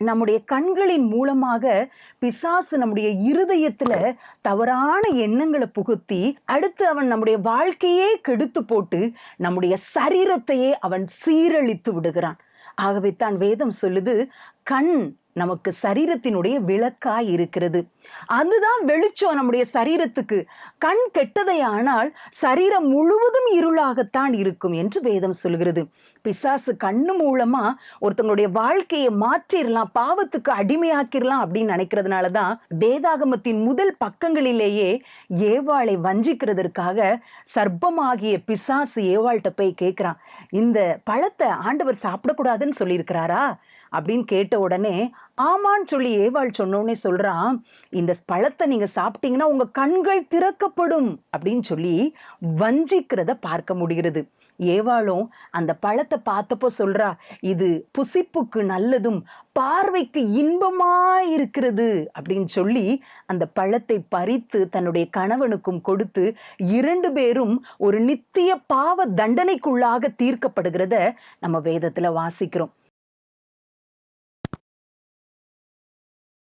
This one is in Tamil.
நம்முடைய கண்களின் மூலமாக பிசாசு நம்முடைய இருதயத்துல தவறான எண்ணங்களை புகுத்தி அடுத்து அவன் நம்முடைய வாழ்க்கையே கெடுத்து போட்டு நம்முடைய சரீரத்தையே அவன் சீரழித்து விடுகிறான். ஆகவே தான் வேதம் சொல்லுது, கண் நமக்கு சரீரத்தினுடைய விளக்காய் இருக்கிறது. அதுதான் வெளிச்சம் நம்முடைய சரீரத்துக்கு. கண் கெட்டதை ஆனால் சரீரம் முழுவதும் இருளாகத்தான் இருக்கும் என்று வேதம் சொல்கிறது. பிசாசு கண்ணு மூலமா ஒருத்தங்களுடைய வாழ்க்கையை மாற்றிடலாம், பாவத்துக்கு அடிமையாக்கிடலாம் அப்படின்னு நினைக்கிறதுனாலதான் வேதாகமத்தின் முதல் பக்கங்களிலேயே ஏவாளை வஞ்சிக்கிறதற்காக சர்ப்பமாகிய பிசாசு ஏவாள்கிட்ட போய் கேட்கிறான், இந்த பழத்தை ஆண்டவர் சாப்பிடக்கூடாதுன்னு சொல்லியிருக்கிறாரா அப்படின்னு கேட்ட உடனே ஆமான்னு சொல்லி ஏவாள் சொன்னோடனே சொல்றான், இந்த பழத்தை நீங்க சாப்பிட்டீங்கன்னா உங்க கண்கள் திறக்கப்படும் அப்படின்னு சொல்லி வஞ்சிக்கிறத பார்க்க முடிகிறது. ஏவாளும் அந்த பழத்தை பார்த்தப்போ சொல்றா, இது புசிப்புக்கு நல்லதும் பார்வைக்கு இன்பமாயிருக்கிறது அப்படின்னு சொல்லி அந்த பழத்தை பறித்து தன்னுடைய கணவனுக்கும் கொடுத்து 2 பேரும் ஒரு நித்திய பாவ தண்டனைக்குள்ளாக தீர்க்கப்படுகிறத நம்ம வேதத்துல வாசிக்கிறோம்.